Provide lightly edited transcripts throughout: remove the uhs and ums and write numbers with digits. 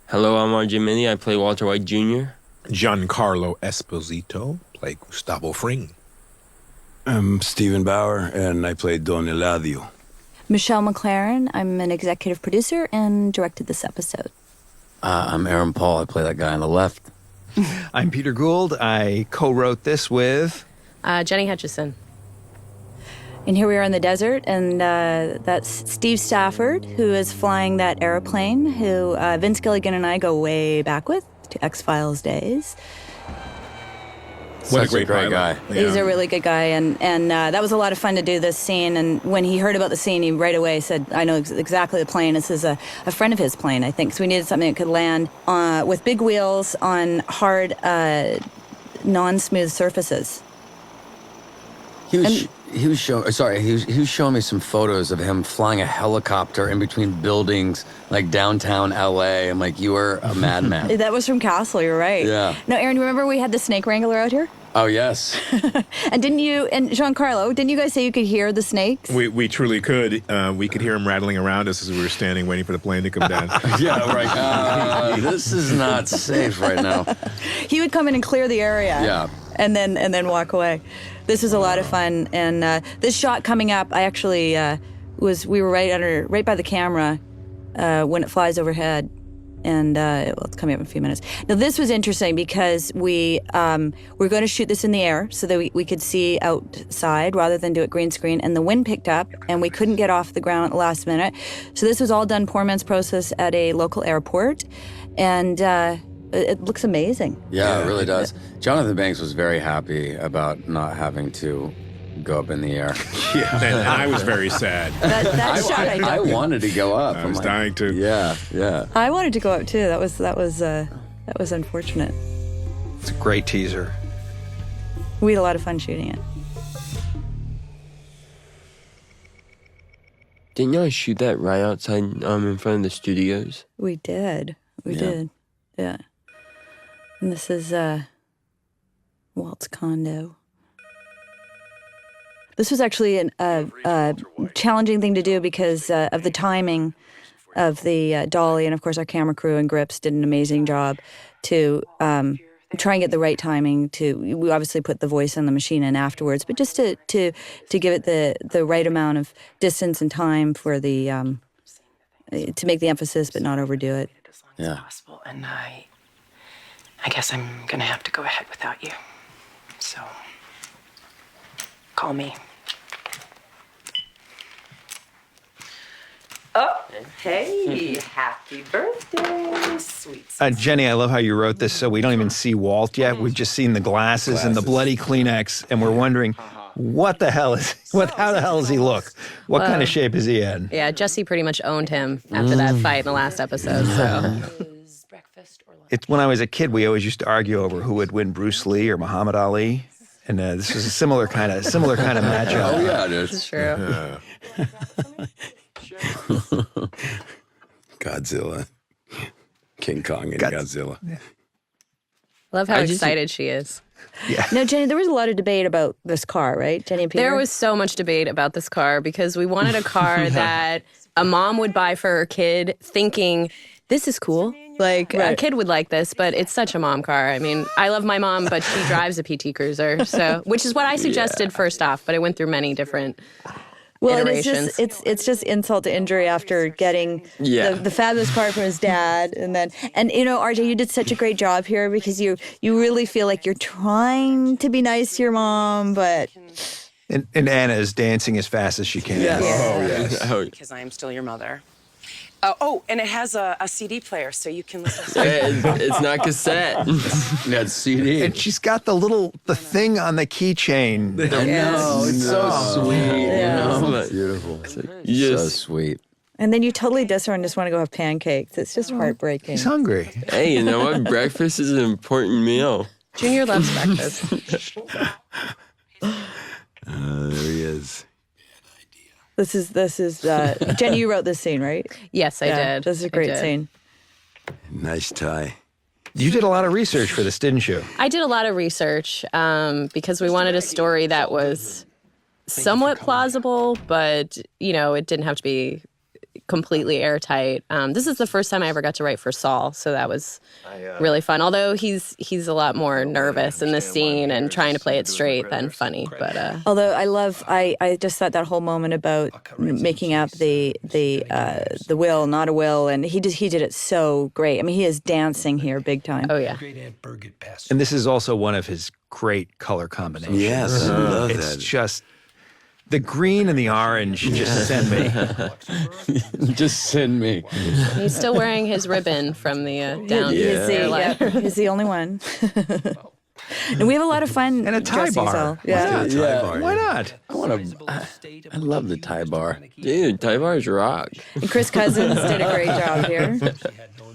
Hello, I'm RJ Mini. I play Walter White Jr. Giancarlo Esposito, play Gustavo Fring. I'm Stephen Bauer, and I play Don Eladio. Michelle MacLaren. I'm an executive producer and directed this episode. I'm Aaron Paul. I play that guy on the left. I'm Peter Gould. I co-wrote this with... Jenny Hutchison. And here we are in the desert, and that's Steve Stafford, who is flying that airplane, who Vince Gilligan and I go way back with, to X-Files days. What a great guy. Yeah. He's a really good guy, and that was a lot of fun to do this scene. And when he heard about the scene, he right away said, I know exactly the plane. This is a friend of his plane, I think. So we needed something that could land with big wheels on hard, non-smooth surfaces. He was showing me some photos of him flying a helicopter in between buildings, like downtown LA. I'm like, you are a madman. That was from Castle, you're right. Yeah. No, Aaron, remember we had the snake wrangler out here? Oh, yes. And didn't you, and Giancarlo, didn't you guys say you could hear the snakes? We truly could. We could hear him rattling around us as we were standing waiting for the plane to come down. Yeah, right. This is not safe right now. He would come in and clear the area. Yeah. And then walk away. This was a lot of fun, and this shot coming up, I actually we were right by the camera when it flies overhead, and it's coming up in a few minutes. Now this was interesting because we're going to shoot this in the air so that we could see outside rather than do it green screen, and the wind picked up, and we couldn't get off the ground at the last minute. So this was all done poor man's process at a local airport, and it looks amazing. Yeah, it really does. Jonathan Banks was very happy about not having to go up in the air. Yeah, and I was very sad. That shot I wanted to go up. I was dying to. Yeah. I wanted to go up too. That was unfortunate. It's a great teaser. We had a lot of fun shooting it. Didn't y'all shoot that right outside in front of the studios? We did. We did. Yeah. And this is Walt's condo. This was actually a challenging thing to do because of the timing of the dolly, and of course our camera crew and grips did an amazing job to try and get the right timing. We obviously put the voice on the machine in afterwards, but just to give it the right amount of distance and time for the to make the emphasis but not overdo it. Yeah. Possible, and I guess I'm gonna have to go ahead without you. So, call me. Oh, hey, happy birthday, sweet. Jenny, I love how you wrote this so we don't even see Walt yet. We've just seen the glasses and the bloody Kleenex, and we're wondering, how the hell does he look? What kind of shape is he in? Yeah, Jesse pretty much owned him after that fight in the last episode, so... It's when I was a kid, we always used to argue over who would win, Bruce Lee or Muhammad Ali, and this was a similar kind of matchup. Oh yeah, it is. This is true. Godzilla. King Kong and Godzilla. I love how excited she is. Yeah. Now, Jenny, there was a lot of debate about this car, right? Jenny and Peter? There was so much debate about this car because we wanted a car that a mom would buy for her kid thinking, this is cool. Like, a kid would like this, but it's such a mom car. I mean, I love my mom, but she drives a PT Cruiser, so which is what I suggested first off, but it went through many different iterations. And it's just insult to injury after getting the fabulous car from his dad, and you know, RJ, you did such a great job here because you really feel like you're trying to be nice to your mom, but. And Anna is dancing as fast as she can. Yes. Oh, yes. Because I am still your mother. And it has a CD player, so you can listen to It's not cassette. That's CD. And she's got the thing on the keychain. I know, it's so sweet. Yeah. You know? Beautiful. So sweet. And then you totally diss her and just want to go have pancakes. It's just heartbreaking. He's hungry. Hey, you know what? Breakfast is an important meal. Junior loves breakfast. There he is. This is Jenny, you wrote this scene, right? Yes, I did. This is a great scene. Nice tie. You did a lot of research for this, didn't you? I did a lot of research because we wanted a story that was somewhat plausible, but, you know, it didn't have to be completely airtight. This is the first time I ever got to write for Saul, so that was really fun. Although he's a lot more nervous in this scene and trying to play it straight than funny. But although I just thought that whole moment about making up the will, not a will, and he did it so great. I mean, he is dancing here big time. Oh yeah. And this is also one of his great color combinations. Yes, I love it's that. just the green and the orange just send me. Just send me. He's still wearing his ribbon from the down. He's the only one. And we have a lot of fun. And a tie dressing bar. Saul. Yeah. Yeah. Why not? I love the tie bar. Dude, tie bars rock. And Chris Cousins did a great job here.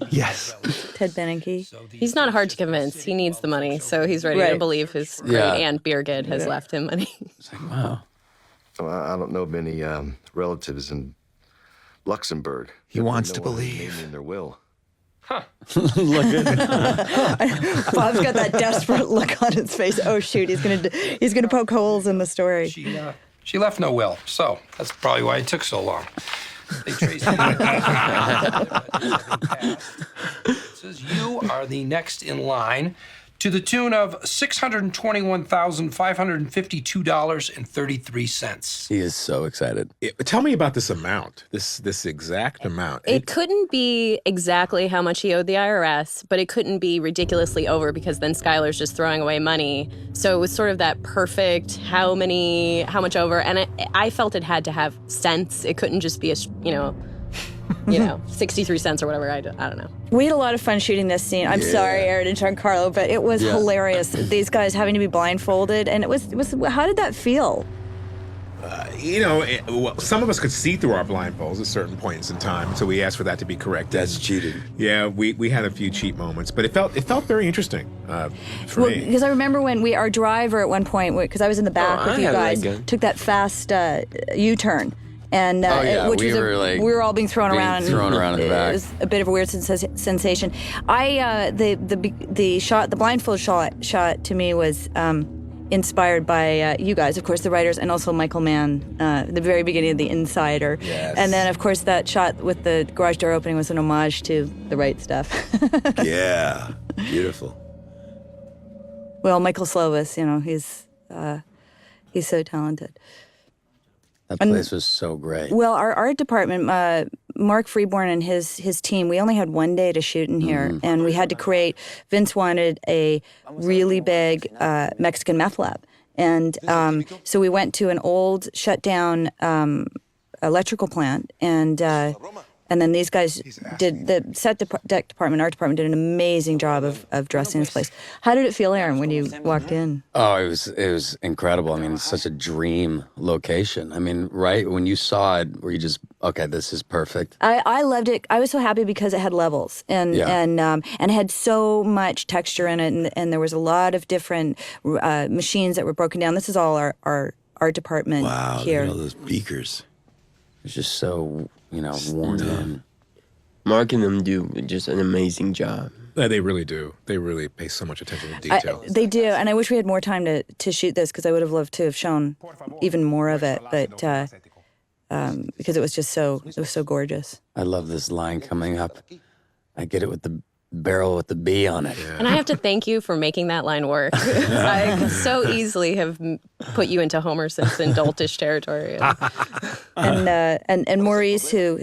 Yes. Ted Beneke. He's not hard to convince. He needs the money, so he's ready to believe his great aunt Birgit has left him money. It's like, wow. Well, I don't know of any relatives in Luxembourg. He wants to No one has believe. named in their will. Bob's got that desperate look on his face. Oh shoot, he's gonna poke holes in the story. She left no will, so that's probably why it took so long. They traced it. It says you are the next in line to the tune of $621,552.33. He is so excited. Tell me about this amount, this exact amount. It couldn't be exactly how much he owed the IRS, but it couldn't be ridiculously over because then Skylar's just throwing away money. So it was sort of that perfect how much over. And I felt it had to have cents. It couldn't just be 63 cents or whatever. I don't know. We had a lot of fun shooting this scene. I'm sorry, Aaron and Giancarlo, but it was hilarious. These guys having to be blindfolded, and it was. How did that feel? Some of us could see through our blindfolds at certain points in time, so we asked for that to be corrected. That's cheating. Yeah, we had a few cheat moments, but it felt very interesting for me. Because I remember when our driver at one point, because I was in the back with you guys, took that fast U-turn. And we were all being thrown around. Thrown around in the back. It was a bit of a weird sensation. The blindfold shot to me was inspired by you guys, of course, the writers, and also Michael Mann, the very beginning of The Insider. Yes. And then, of course, that shot with the garage door opening was an homage to The Right Stuff. Yeah, beautiful. Well, Michael Slovis, he's so talented. That place was so great. Well, our art department, Mark Freeborn and his team, we only had one day to shoot in here, and we had to create. Vince wanted a really big Mexican meth lab, and so we went to an old, shut down electrical plant, and then these guys did the deck department, art department did an amazing job of dressing this place. How did it feel, Aaron, when you walked in? Oh, it was incredible. I mean, it's such a dream location. I mean, right when you saw it, were you just, okay, this is perfect? I loved it. I was so happy because it had levels and had so much texture in it, and there was a lot of different machines that were broken down. This is all our art department here. Wow, all those beakers. It's just so, worn in. Mark and them do just an amazing job. Yeah, they really do. They really pay so much attention to detail. They do, and I wish we had more time to shoot this because I would have loved to have shown even more of it, but because it was so gorgeous. I love this line coming up. I get it with the barrel with the B on it. And I have to thank you for making that line work. I could so easily have put you into Homer Simpson doltish territory. And Maurice, who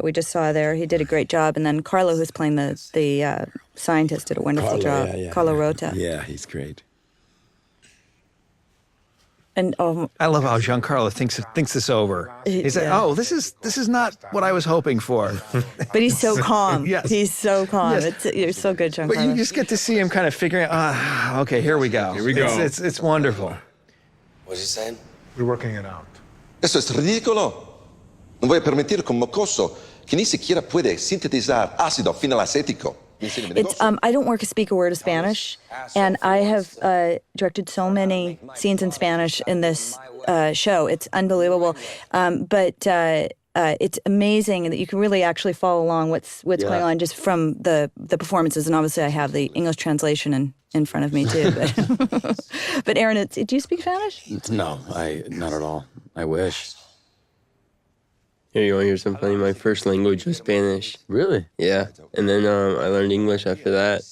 we just saw there, he did a great job. And then Carlo, who's playing the scientist, did a wonderful job. Carlo Rota. Yeah, he's great. And I love how Giancarlo thinks this over. He's like, "Oh, this is not what I was hoping for." But he's so calm. Yes. He's so calm. Yes. You're so good, Giancarlo. But you just get to see him kind of figuring out, okay, here we go. Here we go. It's wonderful. What's he saying? We're working it out. Eso es ridículo. No voy a permitir que un mocoso que ni siquiera puede sintetizar ácido fenilacético. I don't speak a word of Spanish, and I have directed so many scenes in Spanish in this show. It's unbelievable, but it's amazing that you can really actually follow along what's going on just from the performances. And obviously, I have the English translation in front of me too. But Aaron, do you speak Spanish? No, not at all. I wish. Here, you want to hear something funny? My first language was Spanish. Really? Yeah. And then I learned English after that.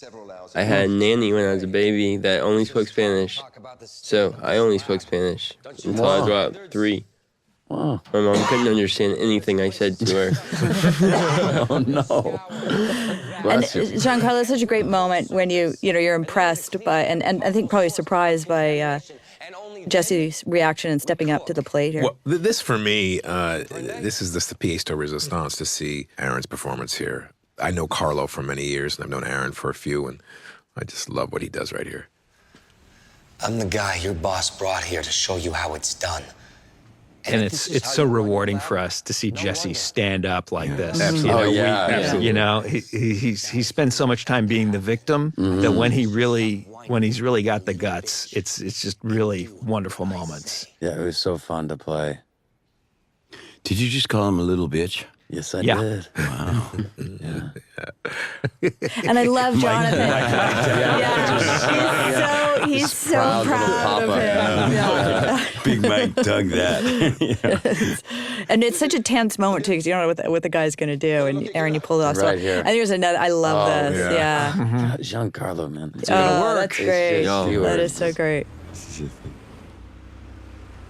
I had a nanny when I was a baby that only spoke Spanish. So I only spoke Spanish until I was about 3. Wow. My mom couldn't understand anything I said to her. Oh, no. And Giancarlo, it's such a great moment when you're impressed by, and I think probably surprised by Jesse's reaction and stepping up to the plate here. Well, this for me, this is the pièce de résistance to see Aaron's performance here. I know Carlo for many years, and I've known Aaron for a few, and I just love what he does right here. I'm the guy your boss brought here to show you how it's done. And it's so rewarding for us to see Jesse stand up like this. Absolutely. You know, he spends so much time being the victim that when he's really got the guts, it's just really wonderful moments. Yeah, it was so fun to play. Did you just call him a little bitch? Yes, I did. Wow. Yeah. And I love Jonathan. He's so proud of him. Yeah. Big Mike dug that. And it's such a tense moment too, because you don't know what the guy's going to do. And Aaron, you pulled it off. Right so here. I think there's another. I love this. Yeah. Giancarlo, man. It's That's great. just That is so great.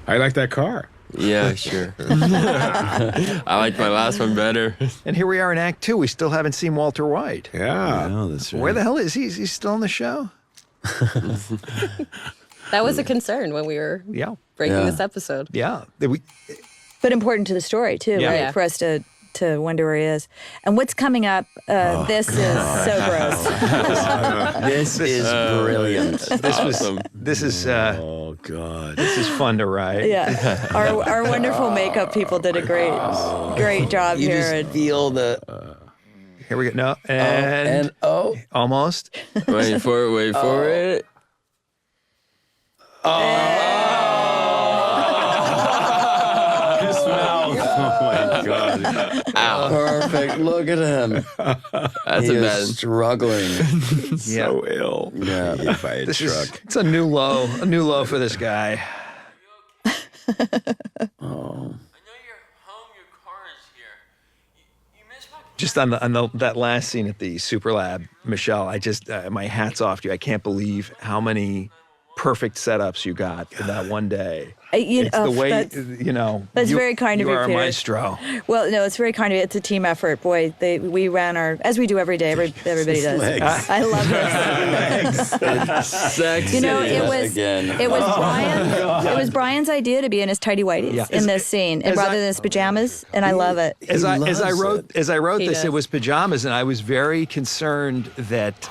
I like that car. Yeah, sure. I liked my last one better. And here we are in Act 2. We still haven't seen Walter White. Yeah. Oh, that's right. Where the hell is he? Is he still on the show? That was a concern when we were breaking this episode. Yeah. But important to the story too, Yeah. right? Yeah. For us to wonder where he is. And what's coming up? This is so gross. This is brilliant. This is Oh, God. this is fun to write. Yeah, our wonderful makeup people did a great job You here. just feel the... Here we go. No, and almost. Wait for it. His mouth. Oh, my God. Ow. Perfect. Look at him. That's He a is bad. struggling. So ill. Yeah. Hit by a truck. It's a new low for this guy. Just on that last scene at the Super Lab, Michelle, I just my hat's off to you. I can't believe how many perfect setups you got in that one day. It's the way that's very kind of you. you, are a Peter. maestro. Well, no, it's very kind of you. It's a team effort. Boy, we ran as we do every day. Everybody does. I love this. Sexy. You know, it was Bryan. God. It was Bryan's idea to be in his tighty whities in this scene, and rather than his pajamas, and I love it. As I wrote He this, does. it was pajamas, and I was very concerned that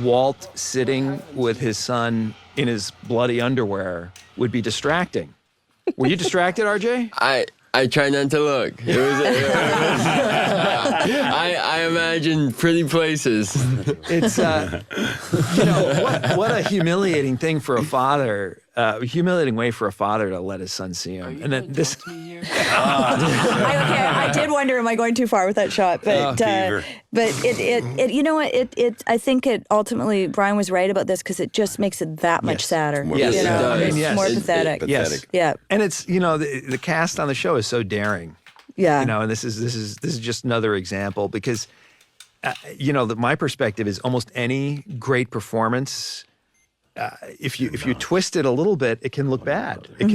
Walt sitting with his son in his bloody underwear would be distracting. Were you distracted, RJ? I tried not to look. It was I imagined pretty places. It's what a humiliating thing for a father. Humiliating way for a father to let his son see him. And then this. I did wonder, am I going too far with that shot? But it you know what? I think it ultimately Bryan was right about this because it just makes it that much sadder. Yes, you know? it does. It's more pathetic. Yes. Yeah. And it's the cast on the show is so daring. Yeah. You know, and this is just another example because my perspective is almost any great performance. If you twist it a little bit, it can look bad. It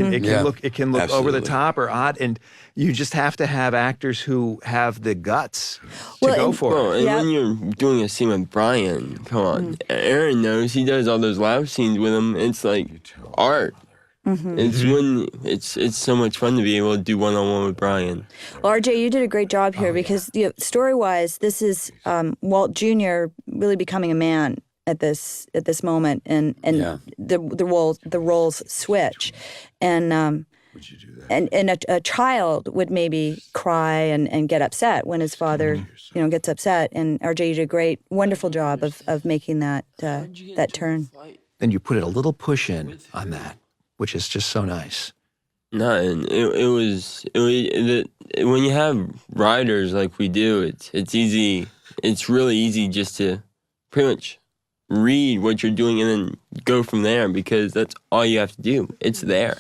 can look over the top or odd, and you just have to have actors who have the guts to go for it. And when you're doing a scene with Bryan, come on, Aaron knows he does all those lab scenes with him. It's like art. It's so much fun to be able to do one-on-one with Bryan. Well, RJ, you did a great job here because story-wise, this is Walt Jr. really becoming a man at this moment, and the roles switch, and a child would maybe cry and get upset when his father gets upset, and RJ, you did a wonderful job of making that turn. Then you put a little push in on that, which is just so nice. No, and it was when you have writers like we do, it's easy. It's really easy just to pretty much read what you're doing and then go from there because that's all you have to do. It's there.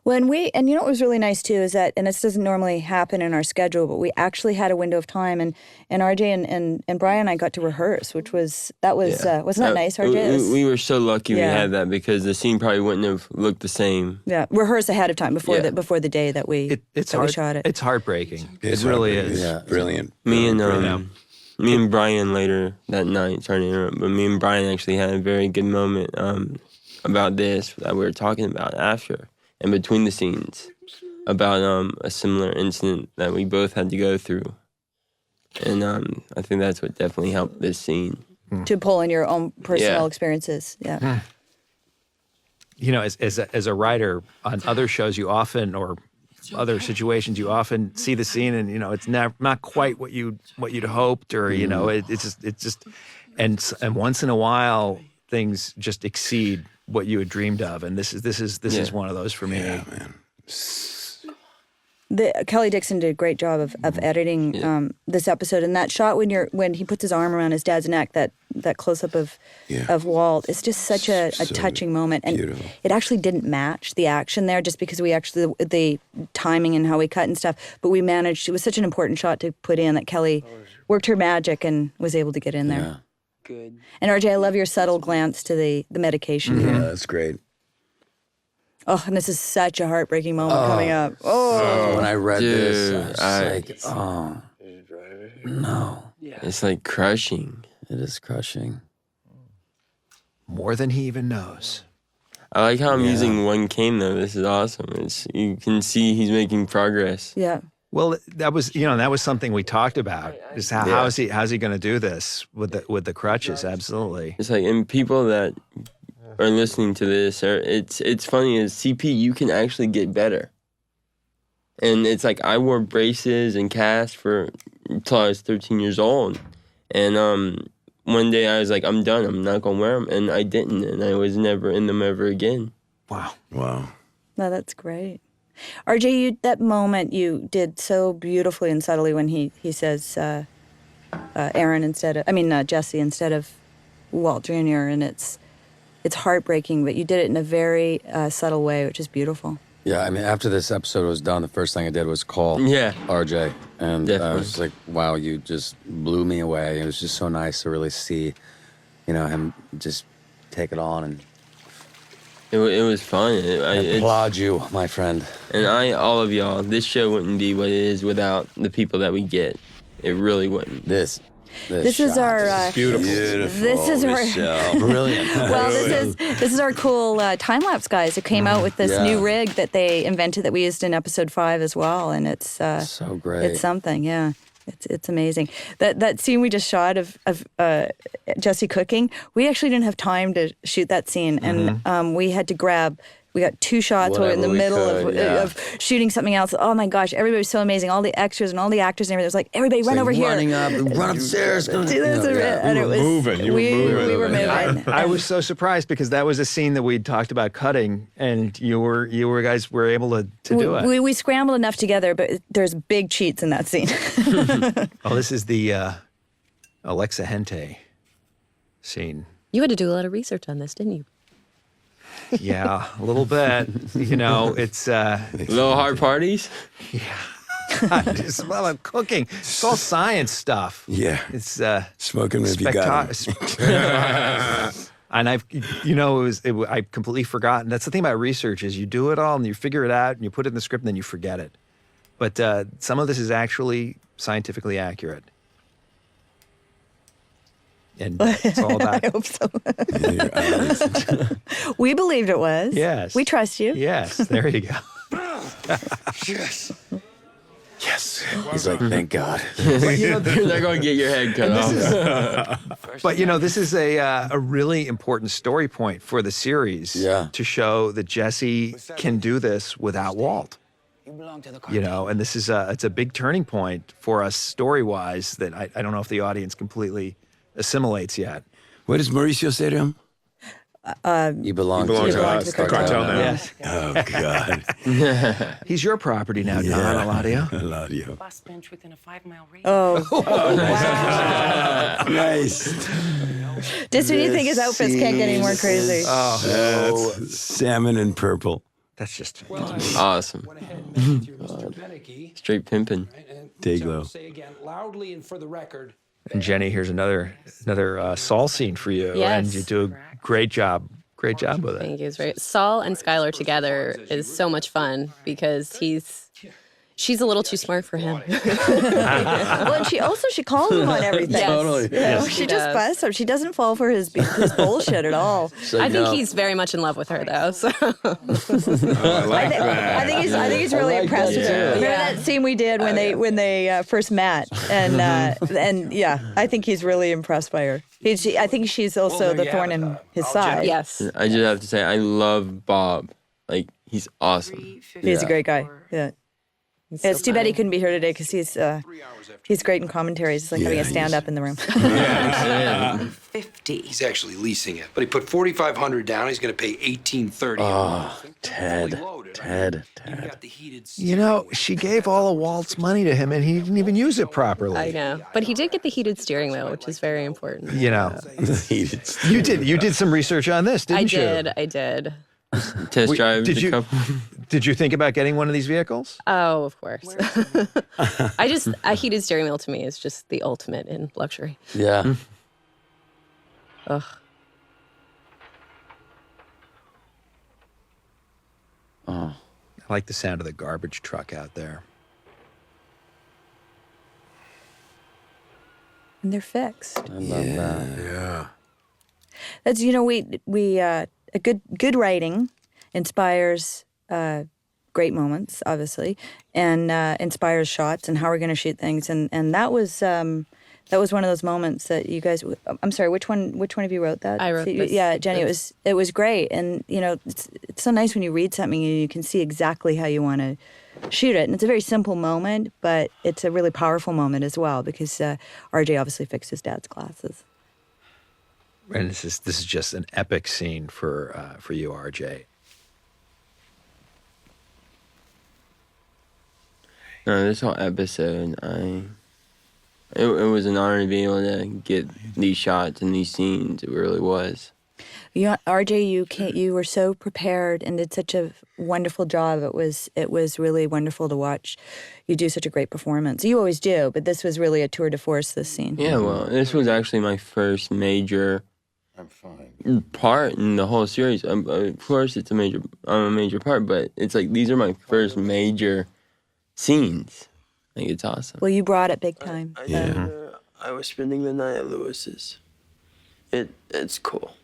When and you know what was really nice too is that, and this doesn't normally happen in our schedule, but we actually had a window of time, and RJ and Bryan and I got to rehearse, wasn't that nice, RJ? We were so lucky we had that, because the scene probably wouldn't have looked the same. Yeah, rehearse ahead of time before the day that we shot it. It's heartbreaking. It really is. Yeah, brilliant. Me and Bryan later that night, sorry to interrupt, but me and Bryan actually had a very good moment about this that we were talking about after. And between the scenes, about a similar incident that we both had to go through. And I think that's what definitely helped this scene. To pull in your own personal experiences, You know, as a writer, on other shows you often, or other situations, you often see the scene and, you know, it's not quite what you'd hoped, or, you know, it's just, and once in a while, things just exceed what you had dreamed of, and this is one of those for me. Yeah, man. Kelly Dixon did a great job of editing this episode, and that shot when he puts his arm around his dad's neck, that close up of Walt, it's just such a touching moment, and beautiful. It actually didn't match the action there, just because the timing and how we cut and stuff, but we managed. It was such an important shot to put in that Kelly worked her magic and was able to get in there. Yeah. Good. And RJ, I love your subtle glance to the medication. Yeah, that's great. Oh, and this is such a heartbreaking moment coming up. When I read this, I was like, no. It's like crushing. It is crushing. More than he even knows. I like how I'm using one cane, though. This is awesome. You can see he's making progress. Yeah. Well, that was something we talked about. Is how's he going to do this with the crutches? Absolutely. It's like, and people that are listening to this, it's funny, as CP, you can actually get better. And it's like, I wore braces and casts until I was 13 years old. And one day I was like, I'm done. I'm not going to wear them. And I didn't. And I was never in them ever again. Wow. No, that's great. RJ, that moment you did so beautifully and subtly when he says Aaron Jesse instead of Walt Jr., and it's heartbreaking, but you did it in a very subtle way, which is beautiful. Yeah, I mean, after this episode was done, the first thing I did was call RJ, and I was like, wow, you just blew me away. It was just so nice to really see, you know, him just take it on, and it was fun. I applaud you, my friend. And all of y'all, this show wouldn't be what it is without the people that we get. It really wouldn't. This is our beautiful. This is our brilliant. Well, this is our cool time lapse guys who came out with this new rig that they invented that we used in episode 5 as well, and it's so great. It's something, yeah. It's amazing. That scene we just shot of Jesse cooking, we actually didn't have time to shoot that scene, and we had to grab. We got 2 shots. We're in the middle of shooting something else. Oh my gosh, everybody was so amazing. All the extras and all the actors and everything. It was like, everybody run over here. Run upstairs. Do this. And it was moving. We were moving. I was so surprised because that was a scene that we'd talked about cutting, and you guys were able to do it. We scrambled enough together, but there's big cheats in that scene. Oh, this is the Alexa Hente scene. You had to do a lot of research on this, didn't you? Yeah, a little bit. You know, it's little hard parties. Yeah, just I'm cooking. It's all science stuff. Yeah, it's smoking if you got it. And I've completely forgotten. That's the thing about research is you do it all and you figure it out and you put it in the script and then you forget it. But some of this is actually scientifically accurate. And it's all about. I hope so. We believed it was. Yes. We trust you. Yes. There you go. Yes. He's like, thank God. But, they're going to get your head cut off. But this is a really important story point for the series. Yeah. To show that Jesse can do this without Walt. And this is it's a big turning point for us story-wise that I don't know if the audience completely assimilates yet. What does Mauricio say to him? You belong to the cartel now. Yes. Oh, God. He's your property now, Don Eladio. Eladio. Bus bench within a 5-mile radius. Wow. Nice. Just when you think his outfits can't get any more crazy. That's salmon and purple. That's just awesome. Straight pimping. Dayglow. Say again loudly and for the record. And Jenny, here's another Saul scene for you, and you do a great job. Great job with it. Thank you. Right. Saul and Skylar together is so much fun because she's a little too smart for him. Well, and she calls him on everything. Yes. Totally. Yes. She just busts him. She doesn't fall for his bullshit at all. I think he's very much in love with her, though. So. I think he's really impressed with her. Remember that scene we did when they first met, and yeah, I think he's really impressed by her. I think she's also the thorn in his side. Yes. I just have to say, I love Bob. Like, he's awesome. He's a great guy. Yeah. It's too bad he couldn't be here today because he's great in commentaries. It's like having a stand-up in the room. 50. He's actually leasing it, but he put $4,500 down. He's going to pay $1,830. Oh, Ted. You know, she gave all of Walt's money to him, and he didn't even use it properly. I know, but he did get the heated steering wheel, which is very important. You know, you did some research on this, didn't you? I did. Test drive. Did you think about getting one of these vehicles? Oh, of course. A heated steering wheel to me is just the ultimate in luxury. Yeah. Ugh. Oh. I like the sound of the garbage truck out there. And they're fixed. I love that. Yeah. That's we a good writing inspires great moments, obviously, and inspires shots and how we're going to shoot things. And that was one of those moments that you guys. I'm sorry, which one of you wrote that? I wrote this. Yeah, Jenny. It was great, and it's so nice when you read something and you can see exactly how you want to shoot it. And it's a very simple moment, but it's a really powerful moment as well because RJ obviously fixed his dad's glasses. And this is just an epic scene for you, RJ. No, this whole episode, it was an honor to be able to get these shots and these scenes. It really was. RJ, you were so prepared and did such a wonderful job. It was really wonderful to watch. You do such a great performance. You always do, but this was really a tour de force. This scene. Yeah, well, this was actually my first major part in the whole series. Of course, I'm a major part, but it's like these are my first major scenes. Like, it's awesome. Well, you brought it big time. I was spending the night at Lewis's. It's cool.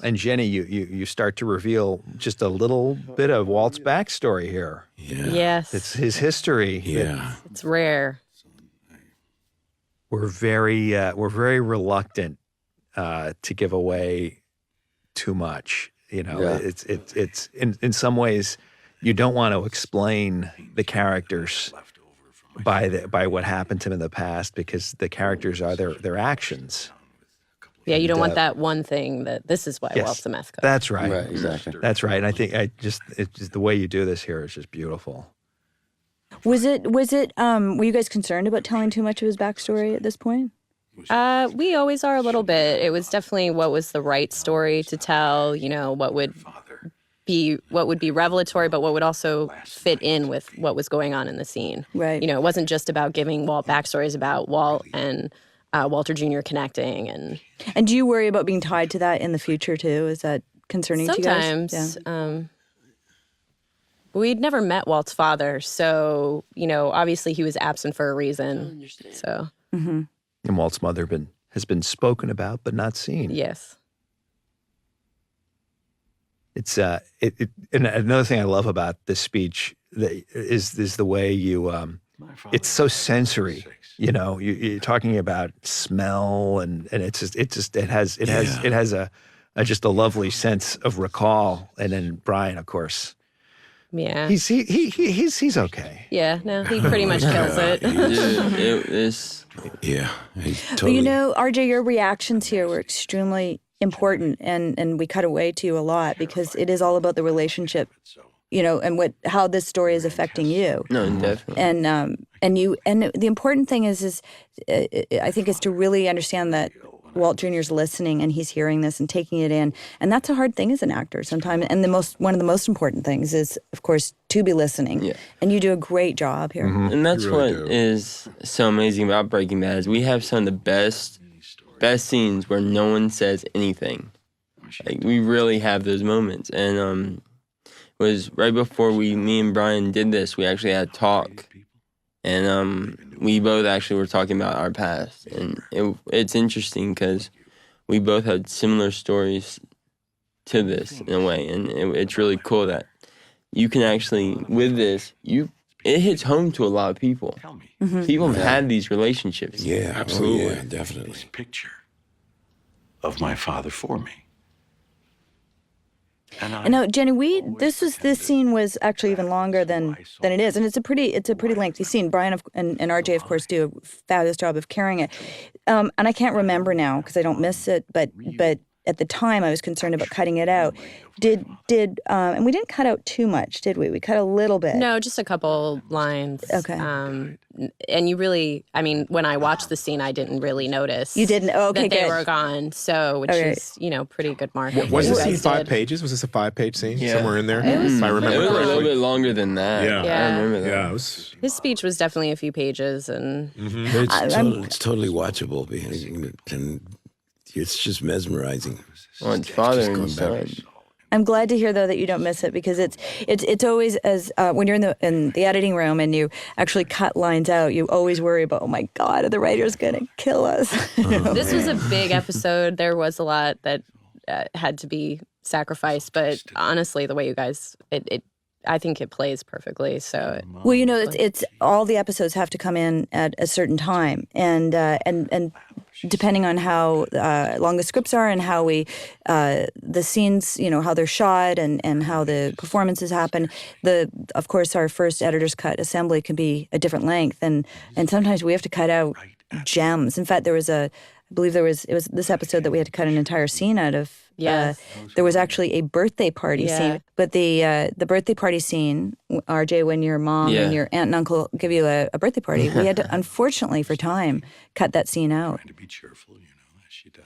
And Jenny, you start to reveal just a little bit of Walt's backstory here. Yeah. Yes. It's his history. Yeah. It's rare. We're very reluctant to give away too much. You know, it's in some ways you don't want to explain the characters by what happened to them in the past because the characters are their actions. Yeah, you don't want that one thing that this is why Walt's a meth cook. That's right. Right, exactly. That's right. And I think it's just the way you do this here is just beautiful. Was it were you guys concerned about telling too much of his backstory at this point? We always are a little bit. It was definitely what was the right story to tell, you know, what would be revelatory, but what would also fit in with what was going on in the scene. Right. You know, it wasn't just about giving Walt backstories about Walt and Walter Jr. connecting. And do you worry about being tied to that in the future too? Is that concerning to you guys? Sometimes. Yeah. We'd never met Walt's father, so, you know, obviously he was absent for a reason. So. Mm-hmm. And Walt's mother has been spoken about but not seen. Yes. It's and another thing I love about this speech is the way you it's so sensory. You know, you're talking about smell and it has just a lovely sense of recall. And then Bryan, of course. Yeah. He's okay. Yeah, no, he pretty much kills it. Yeah. Well, you know, RJ, your reactions here were extremely important, and we cut away to you a lot because it is all about the relationship, you know, and how this story is affecting you. No, definitely. And the important thing is I think is to really understand that Walt Jr.'s listening and he's hearing this and taking it in. And that's a hard thing as an actor sometimes. And one of the most important things is, of course, to be listening. Yeah. And you do a great job here. Mm-hmm. And that's really what is so amazing about Breaking Bad is we have some of the best scenes where no one says anything. Like, we really have those moments. And it was right before me and Bryan did this, we actually had a talk. And we both actually were talking about our past. And it's interesting because we both had similar stories to this in a way. And it's really cool that you can actually, with this, it hits home to a lot of people. Mm-hmm. People have had these relationships. Yeah, absolutely. Oh, yeah, definitely. This picture of my father for me. And now, Jenny, this scene was actually even longer than it is, and it's a pretty lengthy scene. Bryan and RJ, of course, do a fabulous job of carrying it. And I can't remember now because I don't miss it, but at the time I was concerned about cutting it out. And we didn't cut out too much, did we? We cut a little bit. No, just a couple lines. Okay. And you really, I mean, when I watched the scene, I didn't really notice. You didn't? Oh, okay, that they good. were gone. So, which is, pretty good marketing. Was the scene 5 pages? Was this a 5-page scene? Yeah. Somewhere in there? If I remember correctly. It was correctly. a little bit longer than that. Yeah. I remember that. Yeah, his speech was definitely a few pages. And It's totally watchable. And it's just mesmerizing. Well, it's father and son. I'm glad to hear though that you don't miss it because it's always as when you're in the editing room and you actually cut lines out, you always worry about, oh my God, are the writers gonna kill us? This was a big episode. There was a lot that had to be sacrificed, but honestly, the way you guys I think it plays perfectly. So well, it's all the episodes have to come in at a certain time, and depending on how long the scripts are and how the scenes, how they're shot and how the performances happen. Of course, our first editor's cut assembly can be a different length, and sometimes we have to cut out gems. In fact, it was this episode that we had to cut an entire scene out of. Yes. There was actually a birthday party scene, but the birthday party scene, RJ, when your mom and your aunt and uncle give you a birthday party, we had to, unfortunately for time, cut that scene out. To be cheerful, as she does.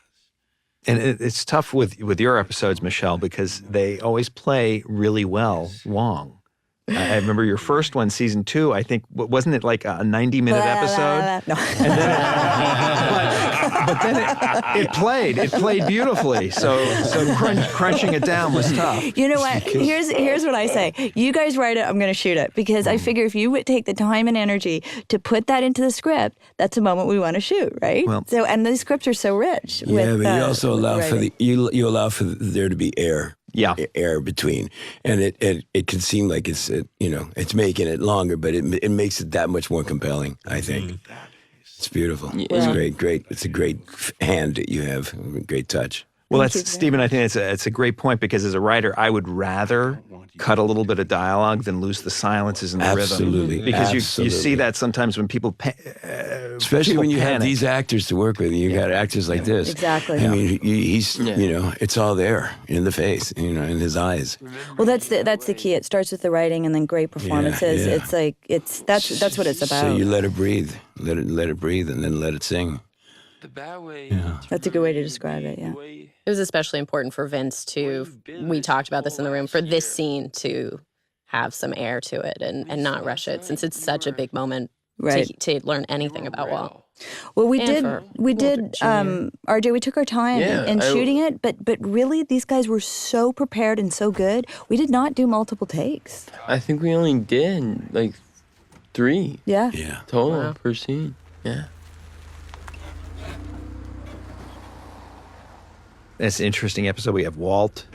And it's tough with your episodes, Michelle, because they always play really well long. I remember your first one, season 2, I think, wasn't it like a 90-minute episode? No. And then but then it played beautifully. So crunching it down was tough. You know what? Here's what I say. You guys write it, I'm going to shoot it. Because I figure if you would take the time and energy to put that into the script, that's a moment we want to shoot, right? Well, and these scripts are so rich. Yeah, but you also allow you allow for there to be air. Yeah, air between, and it can seem like it's it's making it longer, but it makes it that much more compelling. I think it's beautiful. Yeah. It's great. It's a great hand that you have. Great touch. Well, Stephen. I think it's a great point because as a writer, I would rather cut a little bit of dialogue than lose the silences and the Absolutely. rhythm. Because you see that sometimes when people especially when you have these actors to work with. You got actors like this. Exactly. I mean, he's it's all there in the face, in his eyes. Well, that's the key. It starts with the writing and then great performances. Yeah. It's like that's what it's about. So you let it breathe, let it breathe, and then let it sing. The bad way. Yeah. That's a good way to describe it. Yeah. It was especially important for Vince we talked about this in the room, for this scene to have some air to it and not rush it, since it's such a big moment to learn anything about Walt. Well, we did. RJ, we took our time in shooting it, but really, these guys were so prepared and so good. We did not do multiple takes. I think we only did like 3. Yeah. Total per scene. Yeah. It's an interesting episode. We have Walt.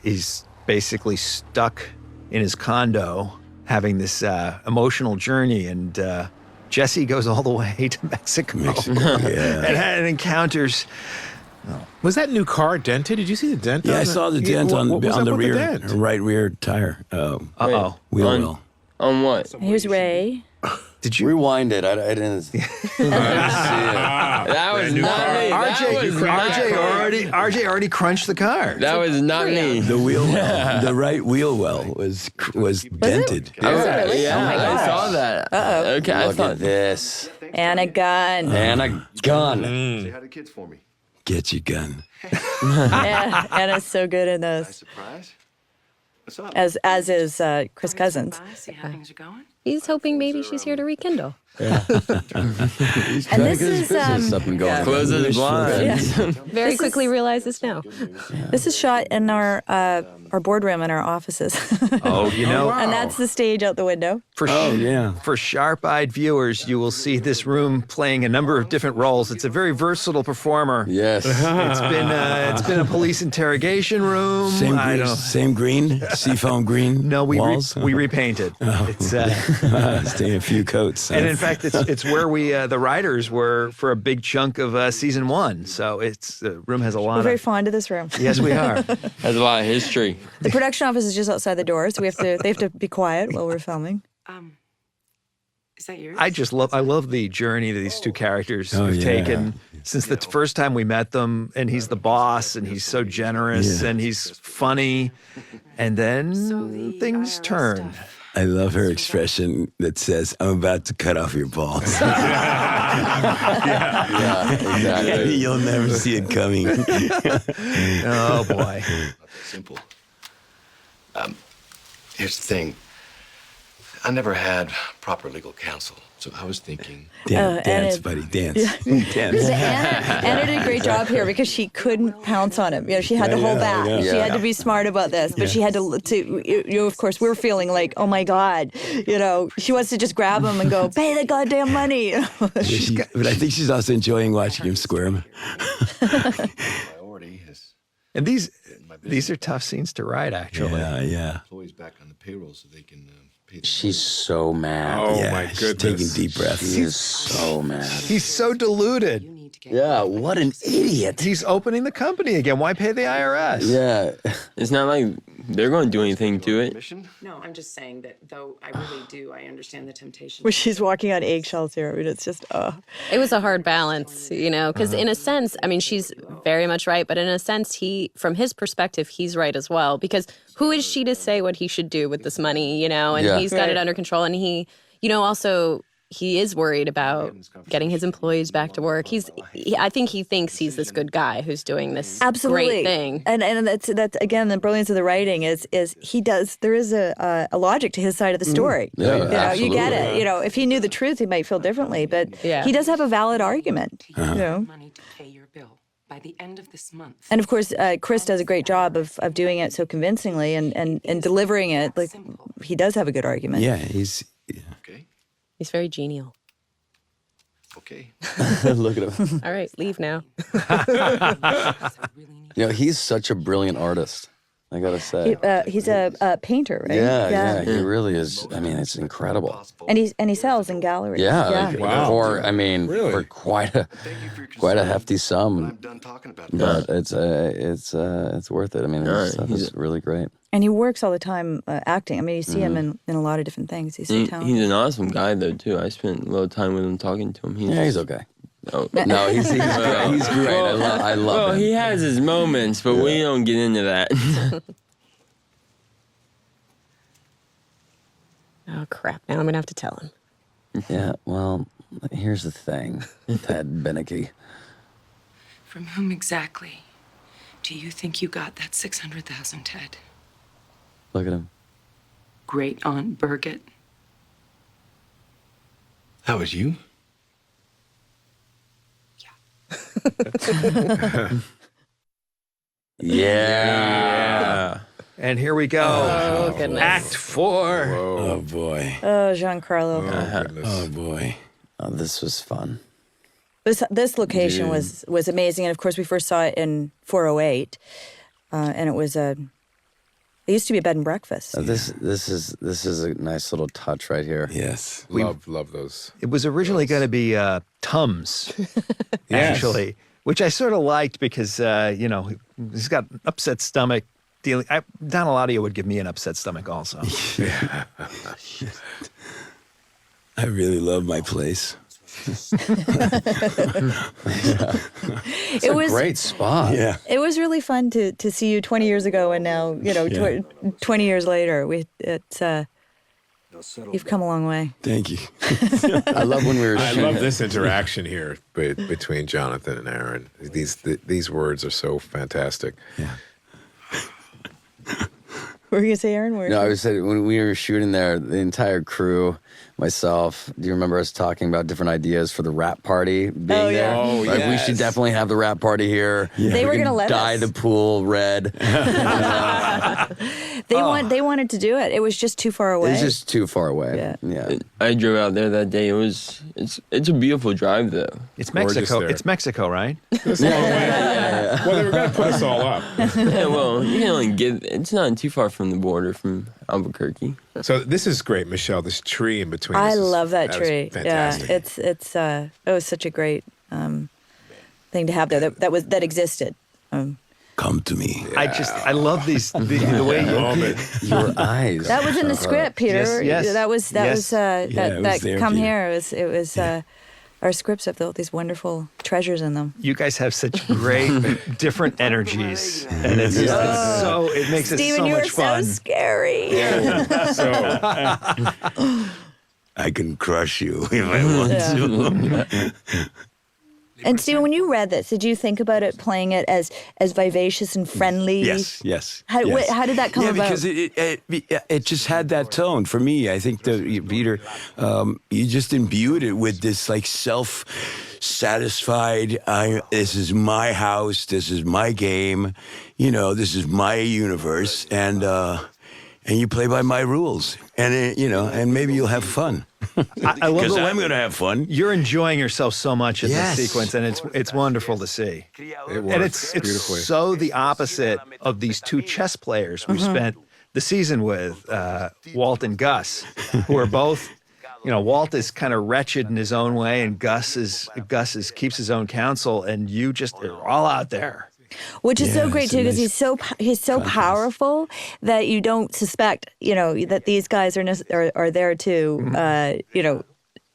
He's basically stuck in his condo having this emotional journey, and Jesse goes all the way to Mexico and encounters... Was that new car dented? Did you see the dent? Yeah, I saw the dent on the rear, right rear tire. Wheel well. On what? Here's Ray. Did you rewind it? I didn't see it. That was not me. RJ already crunched the car. That was not me. The wheel well, the right wheel well was dented. I saw that. Okay, Look at this. And a gun. And a gun. Say hi to kids for me. Get you, Gunn. Yeah, Anna's so good in those. Surprise? What's up? As is Chris Cousins. See how things are going? He's hoping maybe she's here to rekindle. He's And this is Up and going. Close those blinds. Very quickly realizes now. This is shot in our boardroom in our offices. Oh, you know. And that's the stage out the window. For sharp-eyed viewers, you will see this room playing a number of different roles. It's a very versatile performer. Yes. It's been a police interrogation room. Same green, seafoam green. No, we walls. we repainted. It's Staying a few coats. and in fact, it's where we the writers were for a big chunk of season 1. So the room has a lot. We're very fond of this room. Yes, we are. Has a lot of history. The production office is just outside the door, so they have to be quiet while we're filming. Is that yours? I love the journey that these two characters Oh, have yeah. taken since the first time we met them. And he's the boss, and he's so generous, and he's funny, and then things turn. I love her expression that says, "I'm about to cut off your balls." Yeah, exactly. You'll never see it coming. Oh boy. Simple. Here's the thing. I never had proper legal counsel, so I was thinking. Dance, buddy, dance. Dance. Anna did a great job here because she couldn't pounce on him. She had to hold back. She had to be smart about this, but she had to. Of course, we're feeling like, oh my God, she wants to just grab him and go, pay the goddamn money. But I think she's also enjoying watching him squirm. Priority is And these are tough scenes to write, actually. Yeah. employees back on the payroll so they can pay. She's so mad. Oh Yeah, my she's goodness. taking deep breaths. She is so mad. He's so deluded. Yeah, what an idiot. He's opening the company again. Why pay the IRS? Yeah. It's not like they're going to do anything to it. No, I'm just saying that though I really do, I understand the temptation. Where she's walking on eggshells here. I mean, it's just, It was a hard balance, because in a sense, I mean, she's very much right, but in a sense, from his perspective, he's right as well, because who is she to say what he should do with this money, and Yeah. he's got it under control, and he, also, he is worried about getting his employees back to work. I think he thinks he's this good guy who's doing this absolutely great thing. And that's again the brilliance of the writing is there is a logic to his side of the story. Yeah, you get it. If he knew the truth, he might feel differently, but he does have a valid argument. Money to pay your bill by the end of this month. And of course, Chris does a great job of doing it so convincingly and delivering it like he does have a good argument. Yeah, he's. Okay. He's very genial. Okay. Look at him. All right, leave now. He's such a brilliant artist, I gotta say. He's a painter, right? Yeah, he really is. I mean, it's incredible. And he sells in galleries. Yeah. Wow. For quite a hefty sum. But it's worth it. I mean, his stuff is really great. And he works all the time acting. I mean, you see him in a lot of different things. He's so talented. He's an awesome guy, though, too. I spent a little time with him talking to him. He's okay. Oh. No, he's great. He's great. I love him. He has his moments, but we don't get into that. Oh, crap. Now I'm going to have to tell him. Yeah, well, here's the thing, Ted Beneke. From whom exactly do you think you got that $600,000, Ted? Look at him. Great Aunt Birgit. That was you? Yeah. And here we go. Oh, goodness. Act 4. Oh boy. Oh, Giancarlo. Oh boy. Oh, this was fun. This location was amazing, and of course we first saw it in 408, and it used to be a bed and breakfast. This is a nice little touch right here. Yes. Love those. It was originally going to be Tums, actually, which I sort of liked because, he's got an upset stomach. Don Eladio would give me an upset stomach also. I really love my place. It's a great spot. Yeah. It was really fun to see you 20 years ago, and now 20 years later. You've come a long way. Thank you. I love when we were I shooting. love this interaction here between Jonathan and Aaron. These words are so fantastic. Yeah. What were you going to say, Aaron? No, I was saying when we were shooting there, the entire crew, myself, do you remember us talking about different ideas for the rap party being there? Oh, Like, yes. we should definitely have the rap party here. Yeah. They were We going to can let dye us. the pool red. They wanted to do it. It was just too far away. It's just too far away. Yeah. I drove out there that day. It's a beautiful drive though. It's Gorgeous Mexico. there. It's Mexico, right? Well, they were going to put us all up. Yeah, well, you can only get. It's not too far from the border from Albuquerque. So this is great, Michelle. This tree in between. I us is- love that was tree. Fantastic. Yeah, it was such a great thing to have there. That existed. Come to me. I love the way Your eyes. That was in the script, Peter. Yes. That was it was there, come Peter. here. It was our scripts have all these wonderful treasures in them. You guys have such great different energies, and it's so it makes it Steven, so you are much fun. so scary. I can crush you if I want to. And Steven, when you read this, did you think about it playing it as vivacious and friendly? Yes. How did that come about? Because it just had that tone for me. I think Peter, you just imbued it with this like self-satisfied. This is my house. This is my game. This is my universe, and you play by my rules, and and maybe you'll have fun. I love Because the way I'm going to have fun. you're enjoying yourself so much in Yes. this sequence, and it's wonderful to see. It works And it's beautifully. so the opposite of these two chess players we spent the season with, Walt and Gus, who are both, Walt is kind of wretched in his own way, and Gus keeps his own counsel, and you just are all out there. Which is so Yeah, great it's too, a because nice he's so powerful that you don't suspect, that these guys are there to,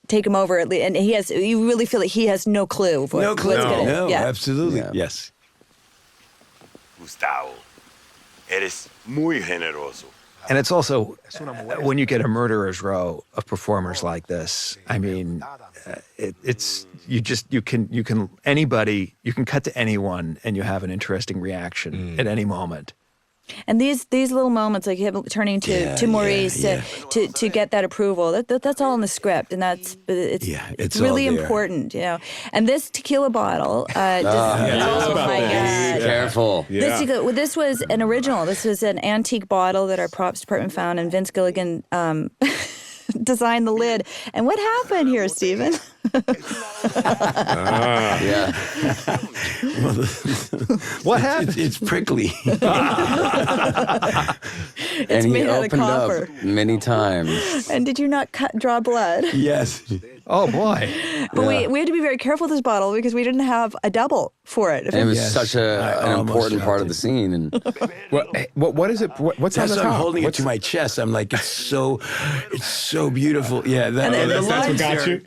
take him over. And you really feel like he has no clue. Of No clue. what's gonna- No, yeah. absolutely. Yeah. Yes. Gustavo, eres muy generoso. And it's also when you get a murderer's row of performers like this. I mean, you can cut to anyone and you have an interesting reaction at any moment. And these little moments, like him turning to Maurice to get that approval, that's all in the script, and it's really all there. important, And this tequila bottle, my God. Careful. This was an original. This was an antique bottle that our props department found, and Vince Gilligan designed the lid. And what happened here, Stephen? Yeah. What happened? It's prickly. It's And he made out of opened copper. up many times. And did you not draw blood? Yes. Oh boy! But we had to be very careful with this bottle because we didn't have a double for it. And it was Yes. such I an almost important part of dropped the scene. And What is it? What's on That's the why I'm top? holding it to my chest. I'm like, it's so beautiful. Yeah, That's what got you?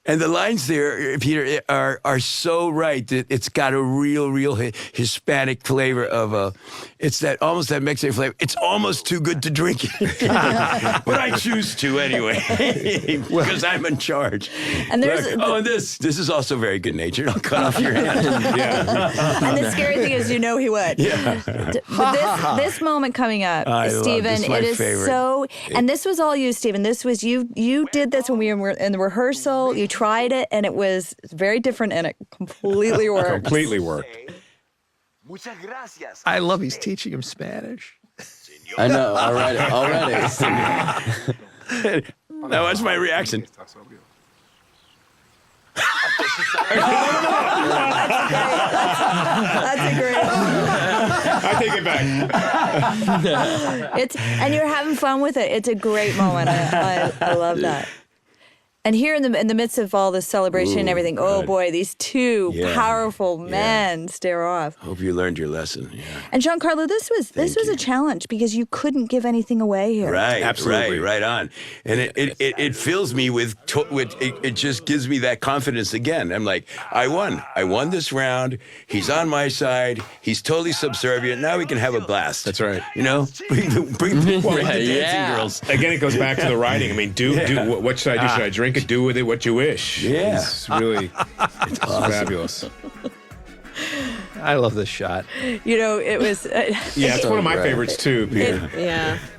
And the lines there, Peter, are so right. It's got a real Hispanic flavor of it's almost that Mexican flavor. It's almost too good to drink it, but I choose to anyway because I'm in charge. And there's and this is also very good natured. I'll cut off your hand. and the scary thing is, he would. Yeah. But this moment coming up, I love Stephen, this. My it is favorite. so. And this was all you, Stephen. This was you. You did this when we were in the rehearsal. You tried it, and it was very different, and it completely worked. Completely worked. I love he's teaching him Spanish. I know already. Now watch my reaction. That's a great. I take it back. And you're having fun with it. It's a great moment. I love that. And here in the midst of all this celebration and everything, oh boy, these two powerful men stare off. Hope you learned your lesson. Yeah. And Giancarlo, this was a challenge because you couldn't give anything away here. Right, Absolutely. right on. And it fills me with it just gives me that confidence again. I'm like, I won this round. He's on my side. He's totally subservient. Now we can have a blast. That's right. You know, bring the dancing girls. Again, it goes back to the writing. I mean, what should I do? Should I drink it? Do with it what you wish. Yeah. It's really it's awesome. Fabulous. I love this shot. You know, it was. It's one of my favorites too, Peter.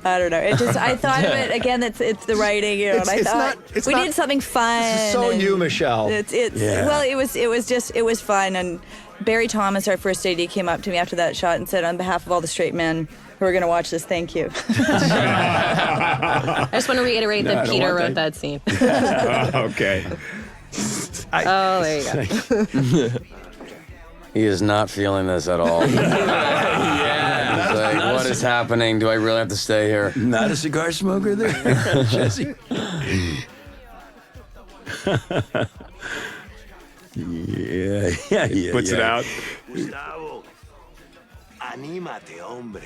I don't know. I thought of it again. It's the writing. You know, and I thought we need something fun. This is so you, Michelle. Well, it was fun. And Barry Thomas, our first AD, came up to me after that shot and said, on behalf of all the straight men who are going to watch this, thank you. I just want to reiterate that Peter wrote that scene. Okay. There you go. He is not feeling this at all. He's like, what is happening? Do I really have to stay here? Not a cigar smoker there, Jesse. Yeah. Puts it out.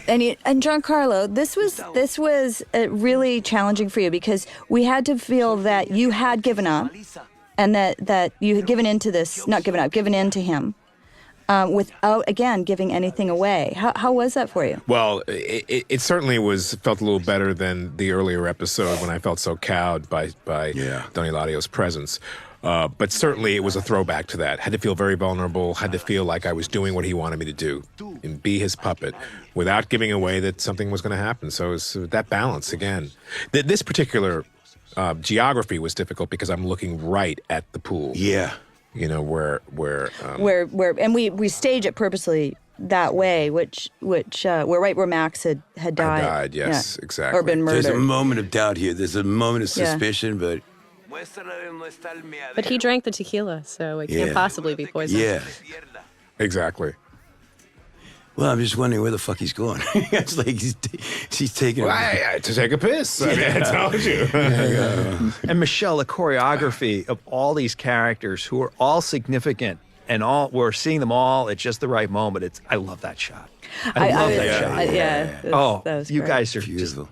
And Giancarlo, this was really challenging for you because we had to feel that you had given up, and that you had given in to him, without again giving anything away. How was that for you? Well, it certainly felt a little better than the earlier episode when I felt so cowed by Don Eladio's presence. But certainly it was a throwback to that. Had to feel very vulnerable, had to feel like I was doing what he wanted me to do and be his puppet without giving away that something was going to happen. So it was that balance again. This particular geography was difficult because I'm looking right at the pool. Yeah. You know, where and we stage it purposely that way, which right where Max had died. Yes, exactly. Or been murdered. There's a moment of doubt here. There's a moment of suspicion, but he drank the tequila, so it can't possibly be poison. Yeah. Exactly. Well, I'm just wondering where the fuck he's going. It's like he's taking to take a piss. I mean, I told you. And Michelle, the choreography of all these characters who are all significant and we're seeing them all at just the right moment. I love that shot. I love that shot. That was you great. guys are beautiful.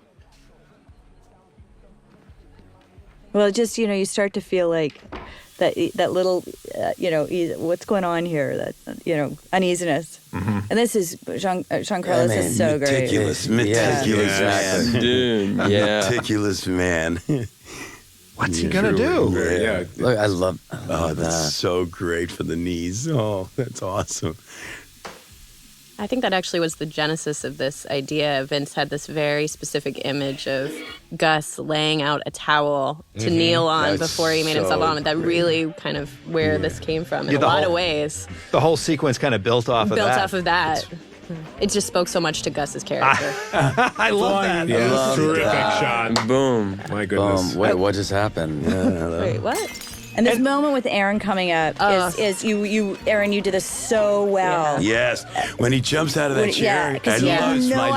Well, just you start to feel like that little, what's going on here? That uneasiness. Mm-hmm. And this is Giancarlo. This is so meticulous, great. Meticulous man, dude. Yeah, meticulous man. What's he gonna do? Yeah. Look, I love that's that. So great for the knees. Oh, that's awesome. I think that actually was the genesis of this idea. Vince had this very specific image of Gus laying out a towel to kneel on before he made himself on. That really kind of where this came from in a lot of ways. The whole sequence kind of built off of that. It just spoke so much to Gus's character. I love that. Yeah, terrific shot. Boom. My goodness. Wait, what just happened? Wait, what? And this moment with Aaron coming up is Aaron, you did this so well. Yes, when he jumps out of that chair, I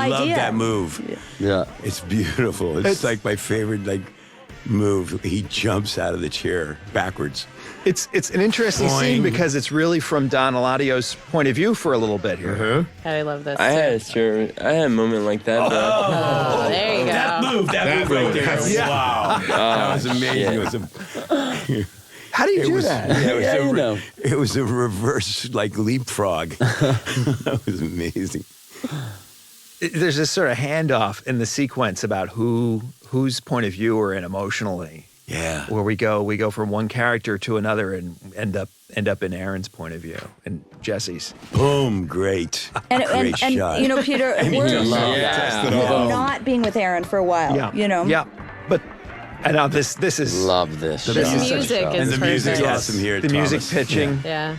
love that move. Yeah, it's beautiful. It's like my favorite move. He jumps out of the chair backwards. It's an interesting scene because it's really from Don Eladio's point of view for a little bit here. Mm-hmm. I love this. I had a moment like that. Oh, there you go. That move right there. Yeah. Wow. That was amazing. How do you do that? It was a reverse leapfrog. That was amazing. There's this sort of handoff in the sequence about whose point of view we're in emotionally. Yeah. Where we go from one character to another and end up in Aaron's point of view and Jesse's. Boom! Great. Great shot. Peter, we're not being with Aaron for a while. Yeah. Yeah. But and now this is love this. The music is and the music's awesome here. The music pitching. Yeah.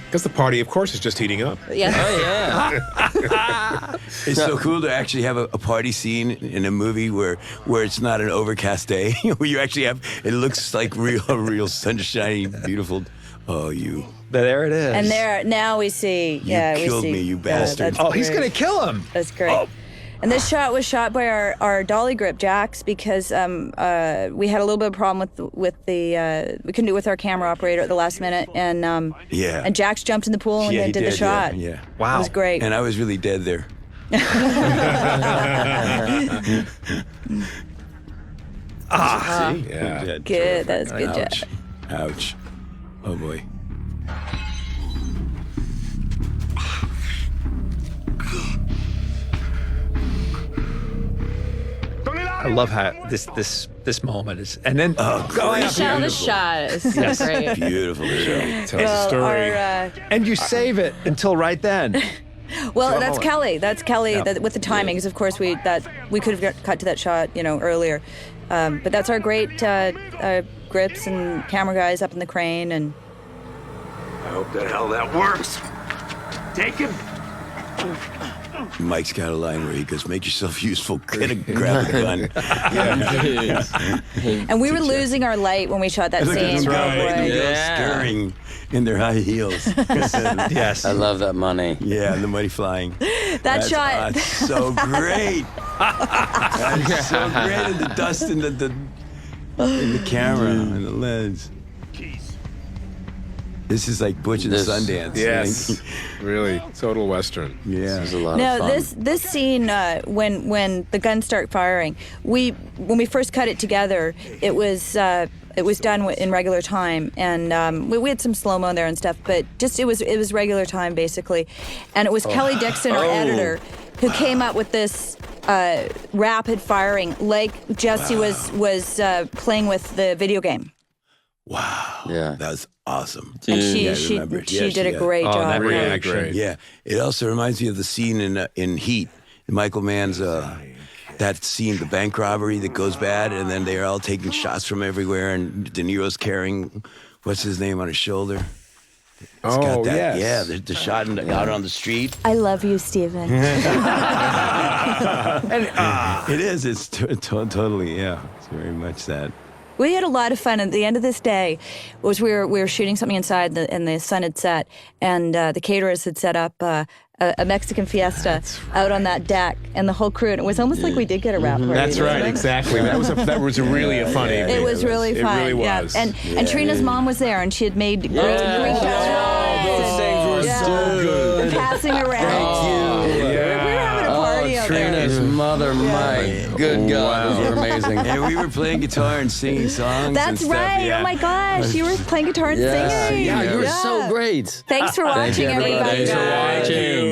Because the party, of course, is just heating up. Yeah. Oh, yeah. It's so cool to actually have a party scene in a movie where it's not an overcast day, where you actually have, it looks like real sunshiny, beautiful. Oh, you. There it is. And now we see. You killed me, you bastard. He's going to kill him. That's great. And this shot was shot by our dolly grip jacks because we had a little bit of a problem with the we couldn't do it with our camera operator at the last minute, and and Jax jumped in the pool and did the shot. Yeah. Wow. It was great. And I was really dead there. See? Yeah. Good. That was a good job. Ouch. Oh boy. I love how this moment is, and then Michelle, the shot is so great. Beautiful show. Tells a story. and you save it until right then. Well, that's Kelly. That's Kelly with the timings. Of course, we could have cut to that shot, earlier. But that's our great grips and camera guys up in the crane, and I hope the hell that works. Take him. Mike's got a line where he goes, "Make yourself useful. Grab a gun." And we were losing our light when we shot that scene. That's right. Oh, boy. Scurrying in their high heels. Yes. I love that money. Yeah, and the money flying. That's shot. That's so great. That's so great. And the dust in the camera and the lens. This is like Butch and Sundance. Yes. Really, total Western. Yeah. This is a lot Now, of fun. this scene, when the guns start firing, when we first cut it together, it was done in regular time, and we had some slow mo in there and stuff, but just it was regular time basically, and it was Kelly Dixon, our editor, who came up with this rapid firing, like Jesse was playing with the video game. Wow. Yeah. That was awesome. And she Yeah, did a great job. that Really reaction. great. Yeah. It also reminds me of the scene in Heat. Michael Mann's that scene, the bank robbery that goes bad, and then they're all taking shots from everywhere, and De Niro's carrying what's his name on his shoulder. It's got that, yes. yeah, the shot out on the street. I love you, Stephen. It is. It's totally, yeah. It's very much that. We had a lot of fun. At the end of this day, was we were shooting something inside, and the sun had set, and the caterers had set up a Mexican fiesta out on that deck, and the whole crew. And it was almost like we did get a rap party. That's right, exactly. That was a really a funny. It was really fun. It really yeah. was. And Trina's mom was there, and she had made Greek Those things were so good. passing around. Thank you. We were having a party out there. Trina's mother, my good God, those were amazing. And we were playing guitar and singing songs. That's and stuff, right. yeah. Oh my gosh, you were playing guitar and singing. Yeah, you were so great. Thanks for watching, you, everybody. everybody. Thanks for watching.